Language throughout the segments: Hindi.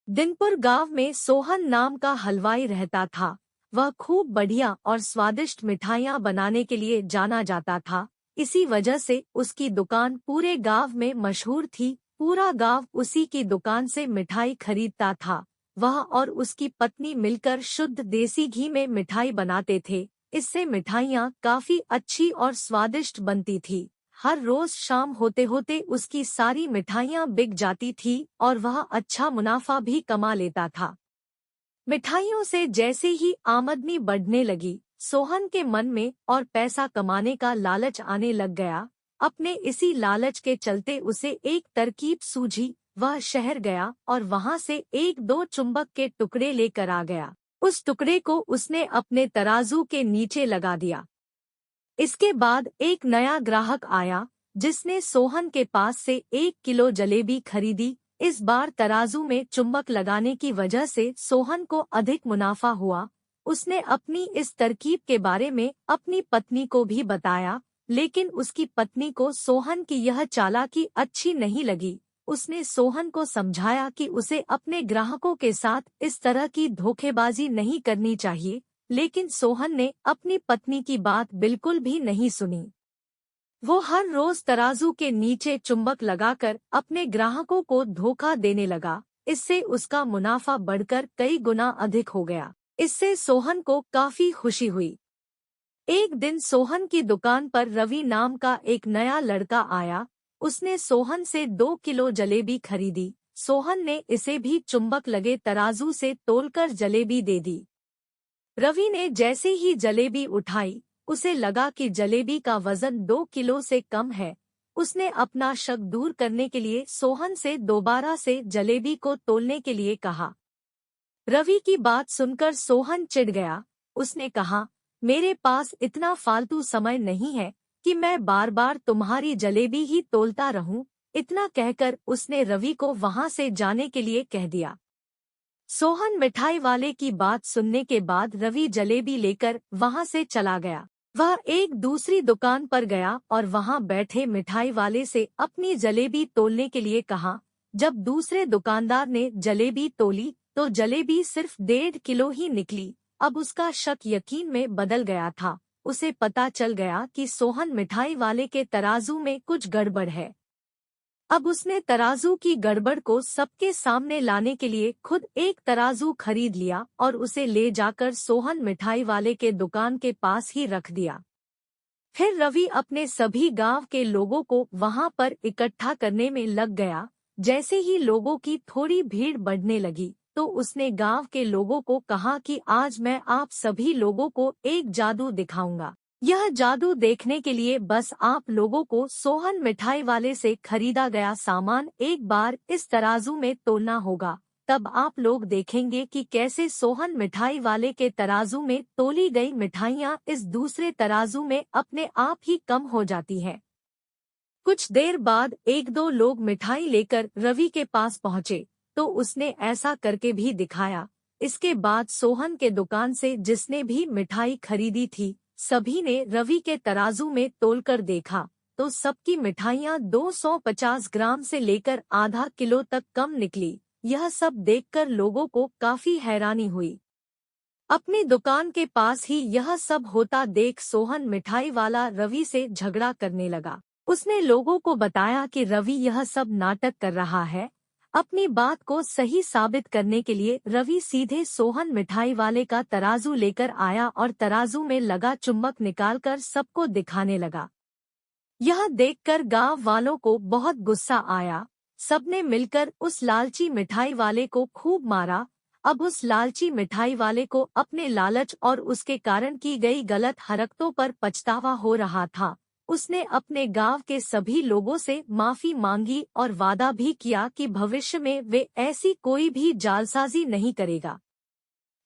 दिनपुर गांव में सोहन नाम का हलवाई रहता था। वह खूब बढ़िया और स्वादिष्ट मिठाइयाँ बनाने के लिए जाना जाता था। इसी वजह से उसकी दुकान पूरे गांव में मशहूर थी। पूरा गांव उसी की दुकान से मिठाई खरीदता था। वह और उसकी पत्नी मिलकर शुद्ध देसी घी में मिठाई बनाते थे। इससे मिठाइयाँ काफी अच्छी और स्वादिष्ट बनती थी। हर रोज शाम होते होते उसकी सारी मिठाइयाँ बिक जाती थी और वह अच्छा मुनाफा भी कमा लेता था। मिठाइयों से जैसे ही आमदनी बढ़ने लगी, सोहन के मन में और पैसा कमाने का लालच आने लग गया। अपने इसी लालच के चलते उसे एक तरकीब सूझी। वह शहर गया और वहां से एक दो चुंबक के टुकड़े लेकर आ गया। उस टुकड़े को उसने अपने तराजू के नीचे लगा दिया। इसके बाद एक नया ग्राहक आया, जिसने सोहन के पास से 1 किलो जलेबी खरीदी। इस बार तराजू में चुंबक लगाने की वजह से सोहन को अधिक मुनाफा हुआ। उसने अपनी इस तरकीब के बारे में अपनी पत्नी को भी बताया, लेकिन उसकी पत्नी को सोहन की यह चालाकी अच्छी नहीं लगी। उसने सोहन को समझाया कि उसे अपने ग्राहकों के साथ इस तरह की धोखेबाजी नहीं करनी चाहिए, लेकिन सोहन ने अपनी पत्नी की बात बिल्कुल भी नहीं सुनी। वो हर रोज तराजू के नीचे चुंबक लगाकर अपने ग्राहकों को धोखा देने लगा। इससे उसका मुनाफा बढ़कर कई गुना अधिक हो गया। इससे सोहन को काफी खुशी हुई। एक दिन सोहन की दुकान पर रवि नाम का एक नया लड़का आया। उसने सोहन से 2 किलो जलेबी खरीदी। सोहन ने इसे भी चुंबक लगे तराजू से तोलकर जलेबी दे दी। रवि ने जैसे ही जलेबी उठाई, उसे लगा कि जलेबी का वजन 2 किलो से कम है। उसने अपना शक दूर करने के लिए सोहन से दोबारा से जलेबी को तोलने के लिए कहा। रवि की बात सुनकर सोहन चिढ़ गया। उसने कहा, मेरे पास इतना फालतू समय नहीं है कि मैं बार बार तुम्हारी जलेबी ही तोलता रहूं। इतना कहकर उसने रवि को वहां से जाने के लिए कह दिया। सोहन मिठाई वाले की बात सुनने के बाद रवि जलेबी लेकर वहां से चला गया। वह एक दूसरी दुकान पर गया और वहां बैठे मिठाई वाले से अपनी जलेबी तोलने के लिए कहा। जब दूसरे दुकानदार ने जलेबी तोली तो जलेबी सिर्फ 1.5 किलो ही निकली। अब उसका शक यकीन में बदल गया था। उसे पता चल गया कि सोहन मिठाई वाले के तराजू में कुछ गड़बड़ है। अब उसने तराजू की गड़बड़ को सबके सामने लाने के लिए खुद एक तराजू खरीद लिया और उसे ले जाकर सोहन मिठाई वाले के दुकान के पास ही रख दिया। फिर रवि अपने सभी गांव के लोगों को वहां पर इकट्ठा करने में लग गया। जैसे ही लोगों की थोड़ी भीड़ बढ़ने लगी, तो उसने गांव के लोगों को कहा कि आज मैं आप सभी लोगों को एक जादू दिखाऊंगा। यह जादू देखने के लिए बस आप लोगों को सोहन मिठाई वाले से खरीदा गया सामान एक बार इस तराजू में तोलना होगा। तब आप लोग देखेंगे कि कैसे सोहन मिठाई वाले के तराजू में तोली गई मिठाइयाँ इस दूसरे तराजू में अपने आप ही कम हो जाती हैं। कुछ देर बाद एक दो लोग मिठाई लेकर रवि के पास पहुँचे, तो उसने ऐसा करके भी दिखाया। इसके बाद सोहन के दुकान से जिसने भी मिठाई खरीदी थी, सभी ने रवि के तराजू में तोलकर देखा, तो सबकी मिठाइयाँ 250 ग्राम से लेकर आधा किलो तक कम निकली। यह सब देखकर लोगों को काफी हैरानी हुई। अपनी दुकान के पास ही यह सब होता देख सोहन मिठाई वाला रवि से झगड़ा करने लगा। उसने लोगों को बताया कि रवि यह सब नाटक कर रहा है। अपनी बात को सही साबित करने के लिए रवि सीधे सोहन मिठाई वाले का तराजू लेकर आया और तराजू में लगा चुंबक निकालकर सबको दिखाने लगा। यह देखकर गांव वालों को बहुत गुस्सा आया। सबने मिलकर उस लालची मिठाई वाले को खूब मारा। अब उस लालची मिठाई वाले को अपने लालच और उसके कारण की गई गलत हरकतों पर पछतावा हो रहा था। उसने अपने गांव के सभी लोगों से माफी मांगी और वादा भी किया कि भविष्य में वे ऐसी कोई भी जालसाजी नहीं करेगा।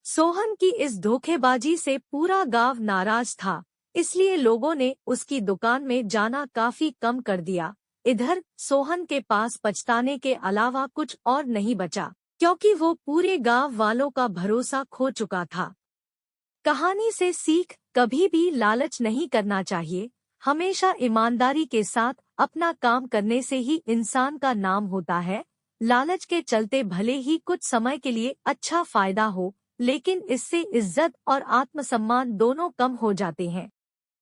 सोहन की इस धोखेबाजी से पूरा गांव नाराज था, इसलिए लोगों ने उसकी दुकान में जाना काफी कम कर दिया। इधर सोहन के पास पछताने के अलावा कुछ और नहीं बचा, क्योंकि वो पूरे गांव वालों का भरोसा खो चुका था। कहानी से सीख, कभी भी लालच नहीं करना चाहिए। हमेशा ईमानदारी के साथ अपना काम करने से ही इंसान का नाम होता है। लालच के चलते भले ही कुछ समय के लिए अच्छा फायदा हो, लेकिन इससे इज्जत और आत्मसम्मान दोनों कम हो जाते हैं।